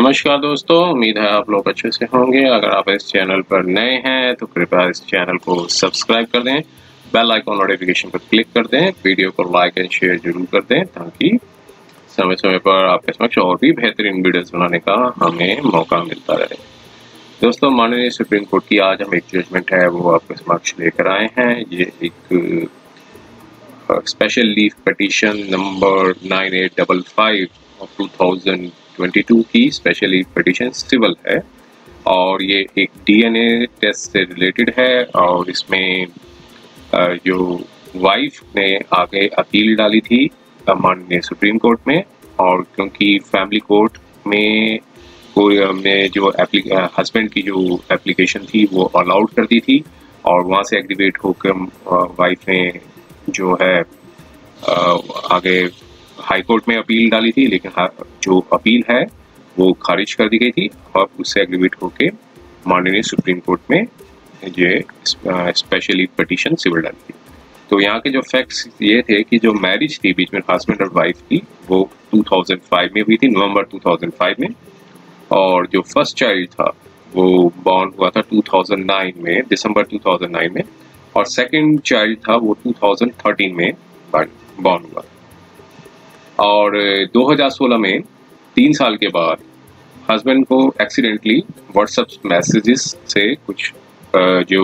नमस्कार दोस्तों, उम्मीद है आप लोग अच्छे से होंगे। अगर आप इस चैनल पर नए हैं तो कृपया इस चैनल को सब्सक्राइब कर दें, बेल आइकॉन नोटिफिकेशन पर क्लिक कर दें, वीडियो को लाइक एंड शेयर जरूर कर दें ताकि समय समय पर आपके समक्ष और भी बेहतरीन वीडियोस बनाने का हमें मौका मिलता रहे। दोस्तों, माननीय सुप्रीम कोर्ट की आज हम एक जजमेंट है वो आपके समक्ष लेकर आए हैं। ये एक special leave petition number 9855 of 2022 की स्पेशल लीव पिटीशन सिविल है और ये एक डीएनए टेस्ट से रिलेटेड है। और इसमें जो वाइफ ने आगे अपील डाली थी माननीय सुप्रीम कोर्ट में, और क्योंकि फैमिली कोर्ट में जो हस्बैंड की जो एप्लीकेशन थी वो अलाउड कर दी थी और वहाँ से एग्रीवेट होकर वाइफ ने जो है आगे हाई कोर्ट में अपील डाली थी, लेकिन जो अपील है वो खारिज कर दी गई थी और उससे एग्रीवेट होके माननीय सुप्रीम कोर्ट में ये स्पेशली पिटीशन सिविल डाली थी। तो यहाँ के जो फैक्ट्स ये थे कि जो मैरिज थी बीच में हस्बैंड और वाइफ की वो 2005 में हुई थी, नवंबर 2005 में, और जो फर्स्ट चाइल्ड था वो बॉर्न हुआ था 2009 में, दिसंबर 2009 में, और सेकंड चाइल्ड था वो 2013 में बॉर्न हुआ। और 2016 में 3 साल के बाद हस्बैंड को एक्सीडेंटली व्हाट्सएप मैसेजेस से कुछ जो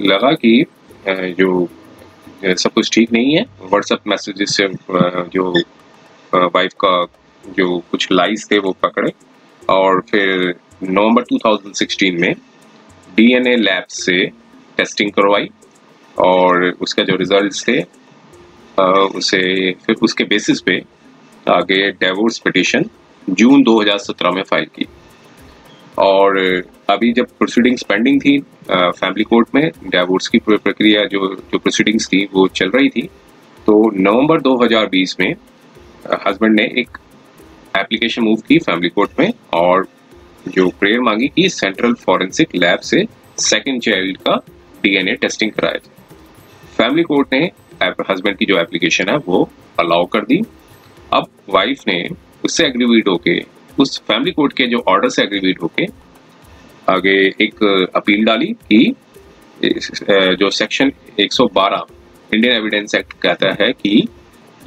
लगा कि जो सब कुछ ठीक नहीं है। व्हाट्सएप मैसेजेस से जो वाइफ का जो कुछ लाइज थे वो पकड़े और फिर नवंबर 2016 में डीएनए लैब से टेस्टिंग करवाई और उसका जो रिजल्ट्स थे उसे फिर उसके बेसिस पे आगे डिवोर्स पिटीशन जून 2017 में फाइल की। और अभी जब प्रोसीडिंग्स पेंडिंग थी फैमिली कोर्ट में, डिवोर्स की प्रक्रिया जो प्रोसीडिंग्स थी वो चल रही थी, तो नवंबर 2020 में हस्बैंड ने एक एप्लीकेशन मूव की फैमिली कोर्ट में और जो प्रेयर मांगी कि सेंट्रल फॉरेंसिक लैब से सेकंड चाइल्ड का डीएनए टेस्टिंग कराए थे। फैमिली कोर्ट ने हस्बैंड की जो एप्लीकेशन है वो अलाउ कर दी। अब वाइफ ने उससे एग्रीवेट होके, उस फैमिली कोर्ट के जो ऑर्डर से एग्रीवेट होके आगे एक अपील डाली कि जो सेक्शन 112 इंडियन एविडेंस एक्ट कहता है कि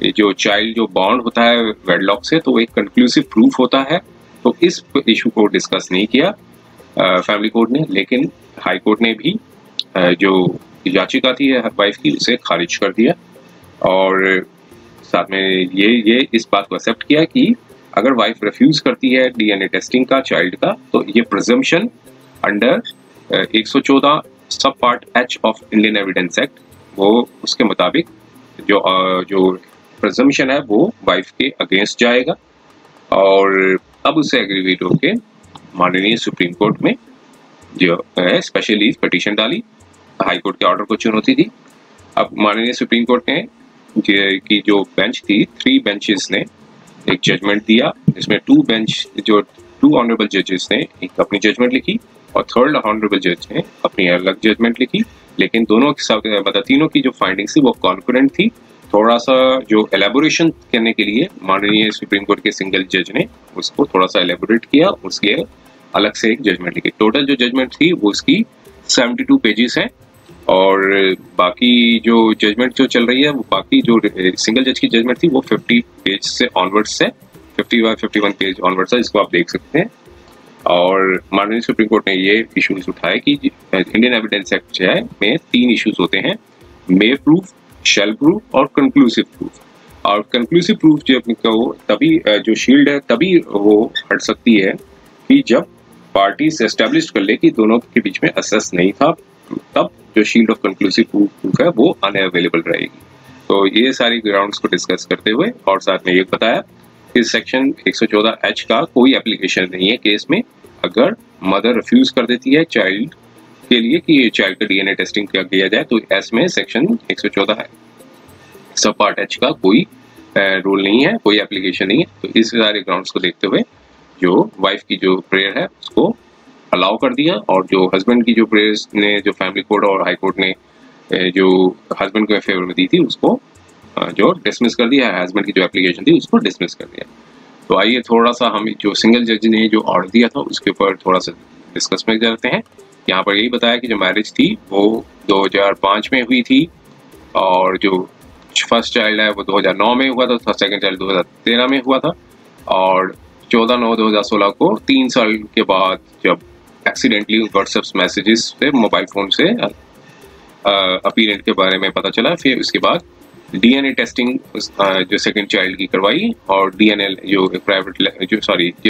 जो चाइल्ड जो बॉर्न होता है वेडलॉक से तो एक कंक्लूसिव प्रूफ होता है। तो इस इशू को डिस्कस नहीं किया फैमिली कोर्ट ने, लेकिन हाई कोर्ट ने भी जो याचिका थी वाइफ की उसे खारिज कर दिया और साथ में ये इस बात को एक्सेप्ट किया कि अगर वाइफ रिफ्यूज करती है डीएनए टेस्टिंग का चाइल्ड का तो ये प्रिजम्पशन अंडर 114 सब part H of Indian evidence act वो उसके मुताबिक जो प्रिजम्पशन है वो वाइफ के अगेंस्ट जाएगा। और अब उससे एग्रीवेट होके माननीय सुप्रीम कोर्ट में जो है स्पेशल लीव पिटीशन डाली, हाई कोर्ट के ऑर्डर को चुनौती दी। अब माननीय सुप्रीम कोर्ट ने की जो बेंच थी 3 बेंचेस ने एक जजमेंट दिया, जिसमें 2 ऑनरेबल जजेस ने एक अपनी जजमेंट लिखी और 3rd ऑनरेबल जज ने अपनी अलग जजमेंट लिखी, लेकिन दोनों के मतलब तीनों की जो फाइंडिंग्स थी वो कॉन्करेंट थी। थोड़ा सा जो एलेबोरेशन करने के लिए माननीय सुप्रीम कोर्ट के सिंगल जज ने उसको थोड़ा सा एलेबोरेट किया, उसके अलग से एक जजमेंट लिखी। टोटल जो जजमेंट थी वो उसकी 72 पेजेस हैं और बाकी जो जजमेंट जो चल रही है वो बाकी जो सिंगल जज की जजमेंट थी वो 50 पेज से ऑनवर्ड्स है, 51 पेज ऑनवर्ड्स है, जिसको आप देख सकते हैं। और माननीय सुप्रीम कोर्ट ने ये इश्यूज उठाए कि इंडियन एविडेंस एक्ट जो है में 3 इश्यूज होते हैं, मे प्रूफ, शैल प्रूफ और कंक्लूसिव प्रूफ। और कंक्लूसिव प्रूफ जो तभी जो शील्ड है तभी वो हट सकती है कि जब पार्टीज एस्टेब्लिश कर ले कि दोनों के बीच में असेस नहीं था, तब जो शील्ड ऑफ कंक्लूसिव प्रूफ है वो अनअवेलेबल रहेगी। तो ये सारी ग्राउंड्स को डिस्कस करते हुए और साथ में ये बताया कि सेक्शन 114H का कोई एप्लीकेशन नहीं है केस में अगर मदर रिफ्यूज कर देती है चाइल्ड के लिए कि ये चाइल्ड का डीएनए टेस्टिंग किया जाए, तो इसमें सेक्शन 114 सब पार्ट H का कोई रूल नहीं है, कोई एप्लीकेशन नहीं है। तो इस सारे ग्राउंड्स को देखते हुए जो वाइफ की जो प्रेयर है उसको अलाउ कर दिया और जो हस्बैंड की जो प्रेयर्स ने जो फैमिली कोर्ट और हाई कोर्ट ने जो हस्बैंड को फेवर में दी थी उसको जो डिसमिस कर दिया है, हस्बैंड की जो एप्लीकेशन थी उसको डिसमिस कर दिया। तो आइए थोड़ा सा हम जो सिंगल जज ने जो ऑर्डर दिया था उसके ऊपर थोड़ा सा डिस्कस में करते हैं। यहाँ पर यही बताया कि जो मैरिज थी वो 2005 में हुई थी, और जो फर्स्ट चाइल्ड है वो 2009 में हुआ था, सेकंड चाइल्ड 2013 में हुआ था, और 14/9/2016 को 3 साल के बाद जब एक्सीडेंटली व्हाट्सएप मैसेजेस से मोबाइल फ़ोन से अपीरेंट के बारे में पता चला, फिर उसके बाद डीएनए टेस्टिंग जो सेकंड चाइल्ड की करवाई, और डीएनए जो प्राइवेट जो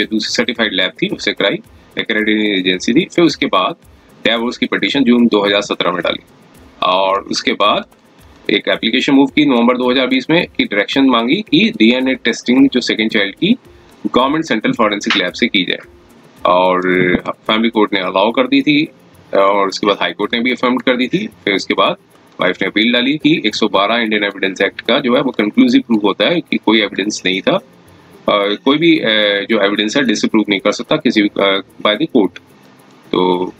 दूसरी सर्टिफाइड लैब थी उससे कराई, एक्रेडिटेड एजेंसी थी। फिर उसके बाद डिवोर्स की पिटीशन जून 2017 में डाली, और उसके बाद एक एप्लीकेशन मूव की नवंबर 2020 में की डायरेक्शन मांगी कि डीएनए टेस्टिंग जो सेकंड चाइल्ड की गवर्नमेंट सेंट्रल फॉरेंसिक लैब से की जाए, और फैमिली कोर्ट ने अलाउ कर दी थी, और उसके बाद हाई कोर्ट ने भी अफर्म कर दी थी। फिर उसके बाद वाइफ ने अपील डाली कि 112 इंडियन एविडेंस एक्ट का जो है वो कंक्लूसिव प्रूफ होता है कि कोई एविडेंस नहीं था, कोई भी जो एविडेंस है डिसप्रूव नहीं कर सकता किसी भी बाय द कोर्ट। तो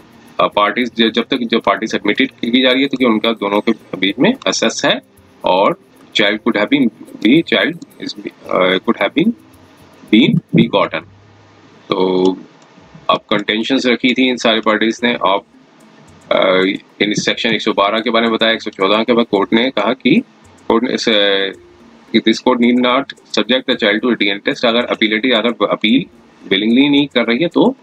पार्टीज जब तक जो पार्टी सबमिटेड की जा रही है तो कि उनका दोनों के बीच में असेस है, और child could have been begotten. तो अब कंटेंशंस रखी थी इन सारे पार्टीज ने। अब इन सेक्शन 112 के बारे में बताया, 114 के बाद कोर्ट ने कहा कि this court need not subject the child to DNA test. अगर अगर अपील विलिंगली नहीं कर रही है तो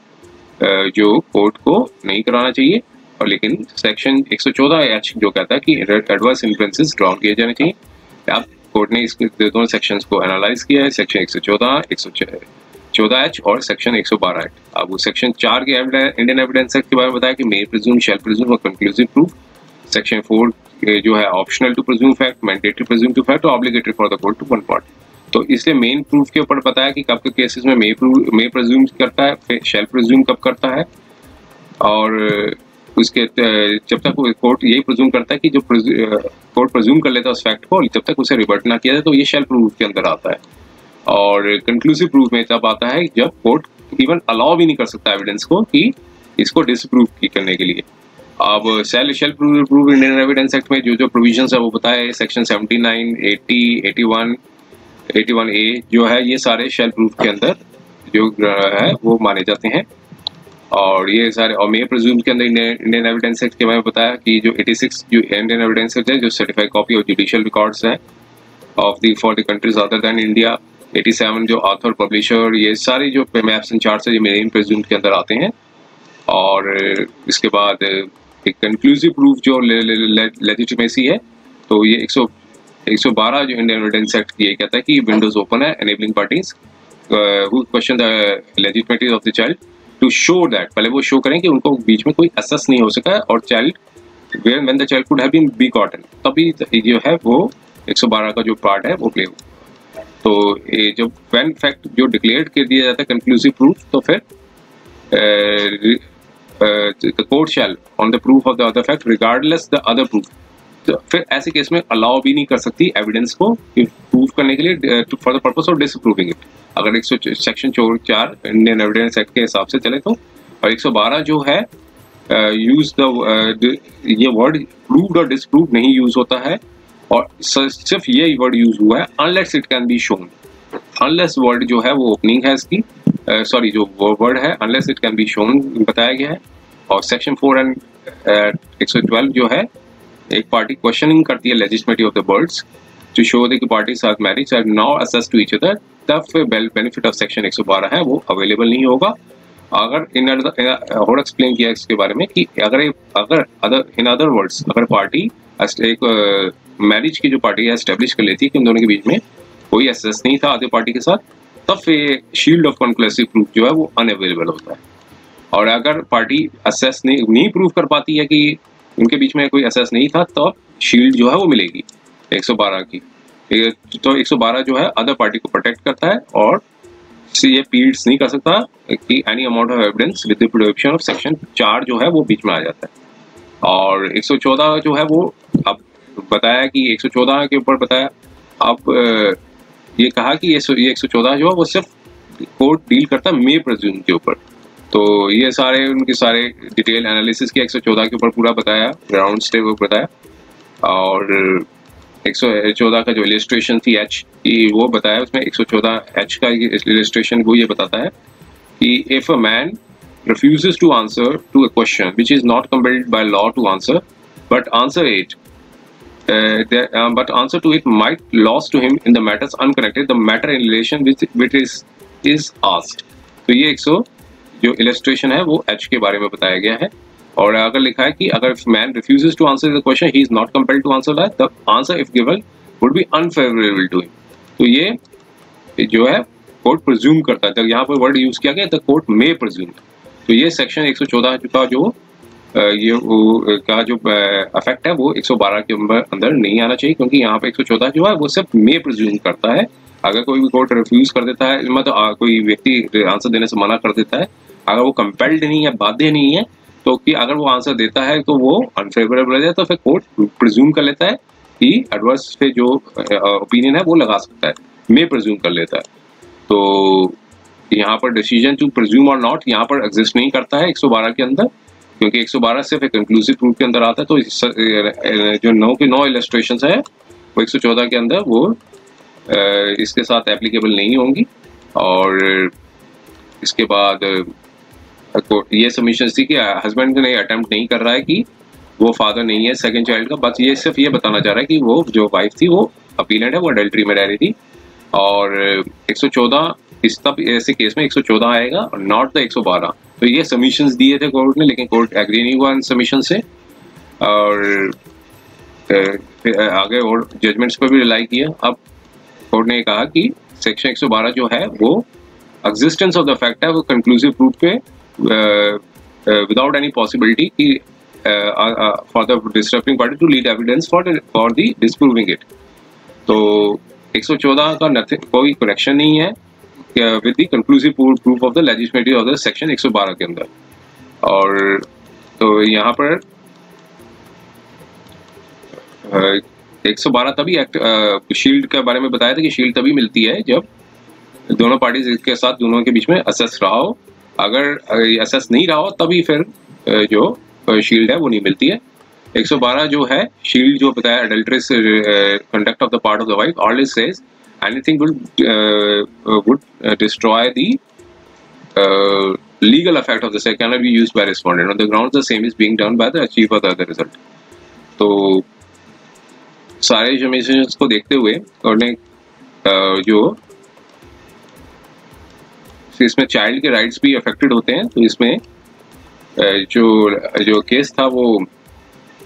जो कोर्ट को नहीं कराना चाहिए। और लेकिन सेक्शन 114H जो कहता है कि एडवर्स इन्फ्लुएंसेस ड्रॉ किए जाने चाहिए। अब कोर्ट ने इसके दोनों सेक्शंस को एनालाइज किया है, सेक्शन 114H और सेक्शन 112 एक्ट। अब वो सेक्शन 4 के इंडियन एविडेंस एक्ट के बारे में बताया कि मे प्रिज्यूम, शैल प्रिज्यूम और कंक्लूसिव प्रूफ। सेक्शन 4 जो है optional to presume fact, mandatory presume to fact और obligatory for the court to confirm. तो इसलिए मेन प्रूफ के ऊपर बताया कि कब के केसेस में मे प्रिज्यूम करता है, फिर शैल प्रिज्यूम कब करता है, और उसके जब तक कोर्ट यही प्रिज्यूम करता है कि जो कोर्ट प्रिज्यूम कर लेता है उस फैक्ट को, जब तक उसे रिवर्ट ना किया जाए तो ये शैल प्रूफ के अंदर आता है। और कंक्लूसिव प्रूफ में तब आता है जब कोर्ट इवन अलाउ भी नहीं कर सकता एविडेंस को कि इसको डिसप्रूव करने के लिए। अब शैल प्रूफ इंडियन एविडेंस एक्ट में जो प्रोविजंस है वो बताया, सेक्शन 79, 80, 81A जो है ये सारे शैल प्रूफ के अंदर जो है वो माने जाते हैं। और ये सारे, और मे प्रिज्यूम के अंदर इंडियन एविडेंस एक्ट के बारे में बताया कि जो 86 जो इंडियन एविडेंस एक्ट है जो certified copy of judicial records है of the for the countries other than India. 87 जो ऑथर पब्लिशर, ये सारे जो मैप्स एंड चार्ट्स है ये मेन प्रिज्यूम के अंदर आते हैं। और इसके बाद एक कंक्लूसिव प्रूफ जो लेजिटिमेसी है, तो ये 112 जो इंडियन एविडेंस एक्ट ये कहता है कि विंडोज ओपन है enabling parties who question the legitimacy of the child to show that, पहले वो शो करें कि उनको बीच में कोई असेस नहीं हो सका है, और child when the child could have been begotten, तभी जो है वो 112 का जो पार्ट है वो प्ले हो। तो ये जब व्हेन फैक्ट जो डिक्लेयर कर दिया जाता है कंक्लूसिव प्रूफ, तो फिर the court shall on the proof of the other fact regardless the other proof। तो फिर ऐसे केस में अलाउ भी नहीं कर सकती एविडेंस को प्रूव करने के लिए for the purpose of disproving it. अगर सेक्शन 4 इंडियन एविडेंस एक्ट के हिसाब से चले तो, और 112 जो है यूज द ये वर्ड प्रूव्ड और डिसप्रूव्ड नहीं यूज होता है, और सिर्फ ये वर्ड यूज हुआ है unless it can be shown. Unless word जो है वो ओपनिंग है इसकी, जो वर्ड है unless it can be shown बताया गया है। और सेक्शन 4 एंड 112 जो है एक पार्टी क्वेश्चनिंग करती है legitimacy of the words to show that parties are marriage are now access to each other, तब बेनिफिट ऑफ सेक्शन 112 है वो अवेलेबल नहीं होगा। अगर और एक्सप्लेन किया इसके बारे में कि अगर इन अदर वर्ड्स अगर पार्टी एक मैरिज की जो पार्टी है एस्टेब्लिश कर लेती है कि उन दोनों के बीच में कोई एसेस नहीं था आधे पार्टी के साथ, तब फिर शील्ड ऑफ कॉन्क्लूसिव प्रूफ जो है वो अनअवेलेबल होता है। और अगर पार्टी असेस नहीं प्रूव कर पाती है कि उनके बीच में कोई असेस नहीं था, तो शील्ड जो है वो मिलेगी 112 की। तो 112 जो है अदर पार्टी को प्रोटेक्ट करता है, और ये पीड्स नहीं कर सकता कि any amount of evidence with the prohibition of section 4 जो है वो बीच में आ जाता है। और 114 जो है वो अब बताया कि 114 के ऊपर बताया, अब ये कहा कि ये 114 जो है वो सिर्फ कोर्ट डील करता है मे प्रिज्यूम के ऊपर। तो ये सारे उनके सारे डिटेल एनालिसिस किया 114 के ऊपर पूरा बताया, ग्राउंड स्टे वो बताया। और 114 का जो इलिस्ट्रेशन थी H की वो बताया, उसमें 114 H का इलिस्ट्रेशन वो ये बताता है कि if a man refuses to answer to a question which is not compelled by law to answer, but answer to it might lost to him in the matters unconnected, the matter in relation with which is asked. तो ये 100 जो illustration है वो H के बारे में बताया गया है। और अगर लिखा है कि अगर man refuses to answer the question, he is not compelled to answer that, the answer if given would be unfavorable to him. तो ये जो है कोर्ट प्रिज्यूम करता है, यहाँ पर वर्ड यूज किया गया द कोर्ट मे प्रिज्यूम। तो ये सेक्शन 114 का जो का जो अफेक्ट है वो 112 के अंदर नहीं आना चाहिए, क्योंकि यहाँ पे 114 जो है वो सिर्फ मे प्रिज्यूम करता है। अगर कोई भी कोर्ट रिफ्यूज कर देता है, मतलब कोई व्यक्ति आंसर देने से मना कर देता है, अगर वो कंपेल्ड नहीं है, बाध्य नहीं है, तो कि अगर वो आंसर देता है तो वो अनफेवरेबल है, तो फिर कोर्ट प्रिज्यूम कर लेता है कि एडवर्स पे जो ओपिनियन है वो लगा सकता है, मे प्रिज्यूम कर लेता है। तो यहाँ पर डिसीजन टू प्रिज्यूम और नॉट यहाँ पर एग्जिस्ट नहीं करता है 112 के अंदर, क्योंकि 112 सिर्फ एक कंक्लूसिव प्रूफ के अंदर आता है। तो जो 9 के 9 इलस्ट्रेशंस है वो 114 के अंदर वो इसके साथ एप्लीकेबल नहीं होंगी। और इसके बाद ये सबमिशन थी कि हस्बैंड ने अटेम्प्ट नहीं कर रहा है कि वो फादर नहीं है सेकंड चाइल्ड का, बस ये सिर्फ ये बताना चाह रहा है कि वो जो वाइफ थी वो अपीलेंट है, वो अडल्ट्री में रह रही थी। और 114 इस तब ऐसे केस में 114 आएगा, नॉट द 112। तो ये सबमिशंस दिए थे कोर्ट ने, लेकिन कोर्ट एग्री नहीं हुआ इन सबमिशन से, और फिर आगे और जजमेंट्स पर भी रिलाई किया। अब कोर्ट ने कहा कि सेक्शन 112 जो है वो एग्जिस्टेंस ऑफ द फैक्ट है, वो कंक्लूसिव प्रूफ पे विदाउट एनी पॉसिबिलिटी कि for the disturbing party to lead evidence for the disproving it. तो 114 का कोई कनेक्शन नहीं है with the conclusive proof of the legislative of the section 112 के अंदर। और तो यहाँ पर 112 तभी एक्ट शील्ड के बारे में बताया था कि शील्ड तभी मिलती है जब दोनों पार्टीज के साथ दोनों के बीच में असेस रहा हो। अगर असेस नहीं रहा हो तभी फिर जो शील्ड है वो नहीं मिलती है। 112 जो है शील्ड जो बताया adulterous conduct of the part of the wife, all it says anything would destroy the legal effect of the sex cannot be used by respondent on the grounds the same is being done by the achieve of the other result। तो सारे submissions को देखते हुए उन्होंने जो इसमें child के rights भी अफेक्टेड होते हैं, तो इसमें जो केस था वो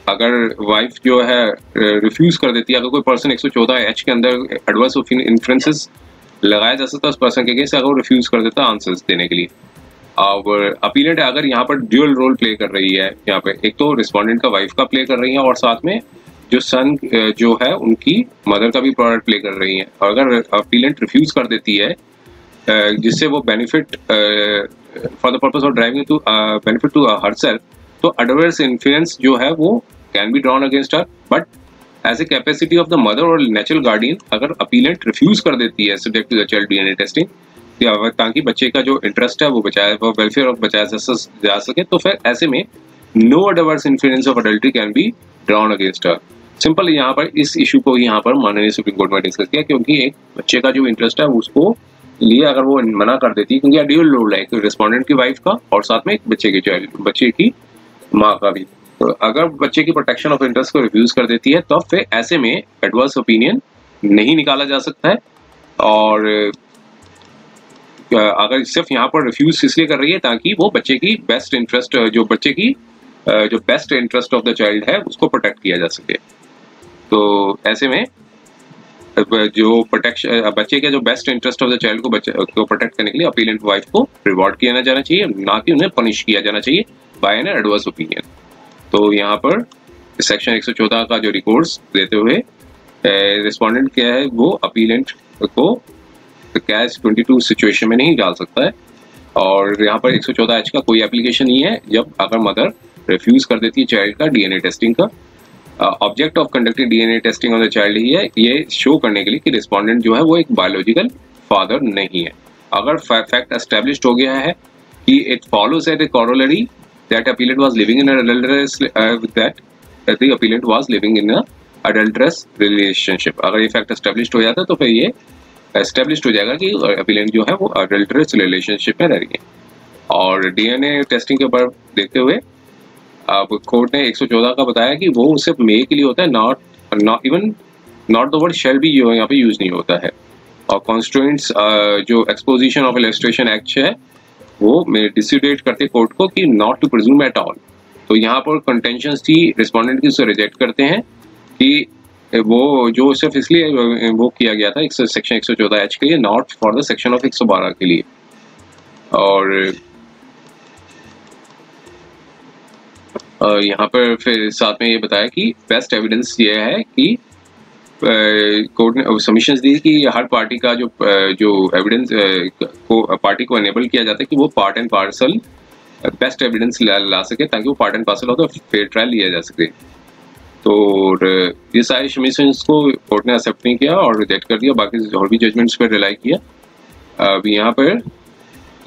अगर वाइफ जो है रिफ्यूज कर देती है, अगर कोई पर्सन 114 H के अंदर एडवर्स इन्फ्लुएंसेस लगाया जा सकता है उस पर्सन के केस से, अगर वो रिफ्यूज कर देता है आंसर्स देने के लिए। और अपीलेंट अगर यहाँ पर ड्यूअल रोल प्ले कर रही है, यहाँ पे एक तो रिस्पोंडेंट का वाइफ का प्ले कर रही है और साथ में जो सन जो है उनकी मदर का भी पार्ट प्ले कर रही है। और अगर अपीलेंट रिफ्यूज कर देती है जिससे वो benefit for the purpose of driving to benefit to herself, तो एडवर्स इन्फ्लुएंस जो है वो can be drawn against her, but as a capacity of the mother और नेचुरल गार्डियन अगर अपीलेंट रिफ्यूज कर देती है subject to the child DNA testing, ताकि बच्चे का जो इंटरेस्ट है वो वेलफेयर ऑफ बचाया जा सके, तो फिर ऐसे में no adverse influence of adultery can be drawn against her. Simple यहाँ पर इस इशू को यहाँ पर माननीय सुप्रीम कोर्ट में डिस्कस किया, क्योंकि एक बच्चे का जो इंटरेस्ट है उसको लिए अगर वो मना कर देती है, क्योंकि ड्यूअल रोल है, एक रिस्पोंडेंट की वाइफ का और साथ में एक बच्चे की माँ का भी। तो अगर बच्चे की प्रोटेक्शन ऑफ इंटरेस्ट को रिफ्यूज कर देती है तो फिर ऐसे में एडवर्स ओपिनियन नहीं निकाला जा सकता है। और अगर सिर्फ यहाँ पर रिफ्यूज इसलिए कर रही है ताकि वो बच्चे की बेस्ट इंटरेस्ट जो best interest of the child है उसको प्रोटेक्ट किया जा सके। तो ऐसे में जो प्रोटेक्शन बच्चे के जो best interest of the child को प्रोटेक्ट करने के लिए अपीलेंट वाइफ को रिवॉर्ड किया जाना चाहिए, ना कि उन्हें पनिश किया जाना चाहिए बाय एन एडवर्स ओपिनियन। तो यहाँ पर सेक्शन 114 का जो रिकॉर्ड्स देते हुए रिस्पोंडेंट क्या है वो अपीलेंट को कैश 22 सिचुएशन में नहीं डाल सकता है। और यहाँ पर 114H का कोई एप्लीकेशन नहीं है जब अगर मदर रिफ्यूज कर देती है चाइल्ड का डीएनए टेस्टिंग का। Object of conducting DNA testing on the child ही है ये शो करने के लिए कि रिस्पोंडेंट जो है वो एक बायोलॉजिकल फादर नहीं है। अगर फैक्ट एस्टेब्लिश्ड हो गया है कि it follows at a corollary that appellant was living in a relationship with that the appellant was living in a adulterous relationship. अगर ये फैक्ट एस्टेब्लिश्ड हो जाता है तो फिर ये एस्टेब्लिश्ड हो जाएगा कि अपीलेंट जो है वो अडल्ट्रस रिलेशनशिप में रह रही है। और डीएनए टेस्टिंग के ऊपर देखते हुए अब कोर्ट ने 114 का बताया कि वो सिर्फ मे के लिए होता है, not even not the word shall भी यहाँ पे यूज नहीं होता है। और कॉन्स्टिट्यूएंट्स जो एक्सपोजिशन ऑफ इलस्ट्रेशन एक्ट है वो डिसाइड करते कोर्ट को कि not to presume at all. तो यहाँ पर कंटेंशंस थी रिस्पोंडेंट की, उसे रिजेक्ट करते हैं कि वो जो सिर्फ इसलिए वो किया गया था सेक्शन 114H के लिए, not for the section of 112 के लिए। और यहाँ पर फिर साथ में ये बताया कि बेस्ट एविडेंस ये है कि कोर्ट ने सबमिशंस दी कि हर पार्टी का जो एविडेंस को पार्टी को एनेबल किया जाता है कि वो part and parcel best evidence ला सके ताकि वो पार्ट एंड पार्सल हो तो फेयर ट्रायल लिया जा सके। तो ये सारे सबमिशंस को कोर्ट ने एक्सेप्ट नहीं किया और रिजेक्ट कर दिया, बाकी और भी जजमेंट्स पर रिलाई किया। अब यहाँ पर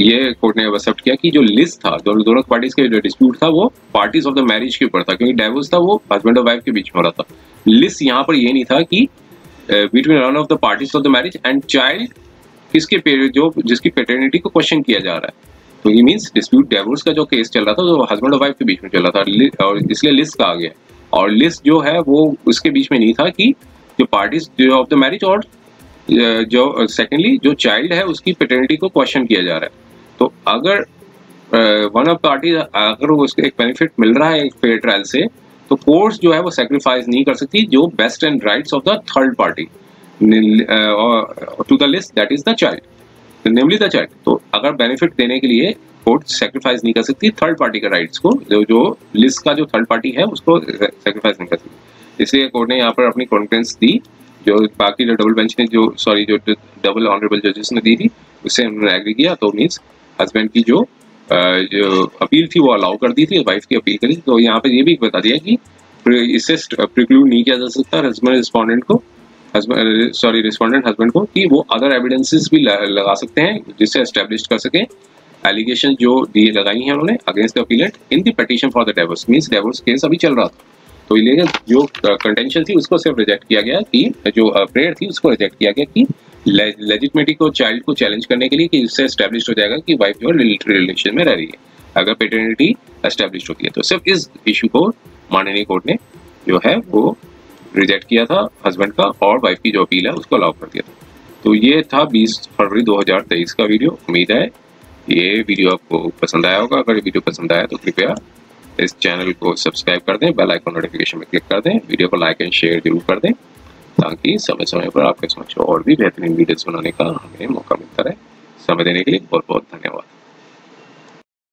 ये कोर्ट ने एक्सेप्ट किया कि जो लिस्ट था दोनों पार्टीज के जो डिस्प्यूट था वो पार्टीज ऑफ द मैरिज के ऊपर था, क्योंकि डाइवोर्स था वो हस्बैंड और वाइफ के बीच में हो रहा था। लिस्ट यहाँ पर ये नहीं था कि between one of the parties of the marriage and child किसके जो जिसकी पेटर्निटी को क्वेश्चन किया जा रहा है। तो ये मीन्स डिस्प्यूट डाइवोर्स का जो केस चल रहा था तो हस्बैंड और वाइफ के बीच में चल रहा था, और इसलिए लिस्ट कहा गया। और लिस्ट जो है वो उसके बीच में नहीं था कि जो पार्टीज ऑफ द मैरिज और जो सेकेंडली जो चाइल्ड है उसकी पेटर्निटी को क्वेश्चन किया जा रहा है। तो अगर वन ऑफ पार्टी अगर उसको एक बेनिफिट मिल रहा है एक फेयर ट्रायल से, तो कोर्ट्स जो है वो सेक्रीफाइस नहीं कर सकती जो best and rights of the third party to the list that is the child, namely the child. तो अगर बेनिफिट देने के लिए कोर्ट सेक्रीफाइस नहीं कर सकती थर्ड पार्टी के राइट्स को, जो लिस्ट का जो थर्ड पार्टी है उसको सेक्रीफाइस नहीं कर सकती। इसलिए कोर्ट ने यहाँ पर अपनी कॉन्फ्रेंस दी, जो बाकी जो डबल बेंच ने जो डबल ऑनरेबल जजेस ने दी थी उससे उन्होंने एग्री किया। तो मीन्स हस्बैंड की जो अपील थी वो अलाउ कर दी थी, वाइफ की अपील करी। तो यहाँ पे ये भी बता दिया कि इससे प्रिक्लूड नहीं किया जा सकता हस्बैंड रिस्पोंडेंट को, रिस्पोंडेंट हस्बैंड को, कि वो अदर एविडेंसेस भी लगा सकते हैं जिससे एस्टेब्लिश कर सके एलिगेशन जो दिए लगाई हैं उन्होंने against the appellate in the petition for the divorce. Means divorce case अभी चल रहा था, तो ये जो कंटेंशन थी उसको सिर्फ रिजेक्ट किया गया कि जो प्रेयर थी उसको रिजेक्ट किया गया कि लेजिटिमेटी को चाइल्ड को चैलेंज करने के लिए कि इससे एस्टेब्लिश हो जाएगा कि वाइफ जो रिलेशन में रह रही है अगर पेटर्निटी एस्टेब्लिश होती है। तो सिर्फ इस इशू को माननीय कोर्ट ने जो है वो रिजेक्ट किया था हस्बैंड का, और वाइफ की जो अपील है उसको अलाउ कर दिया था। तो ये था 20 फरवरी 2023 का वीडियो। उम्मीद है ये वीडियो आपको पसंद आया होगा। अगर ये वीडियो पसंद आया तो कृपया इस चैनल को सब्सक्राइब कर दें, बेल आइकन नोटिफिकेशन में क्लिक कर दें, वीडियो को लाइक एंड शेयर जरूर कर दें ताकि समय समय पर आपके समक्ष और भी बेहतरीन वीडियोस बनाने का हमें मौका मिलता रहे। समय देने के लिए बहुत बहुत धन्यवाद।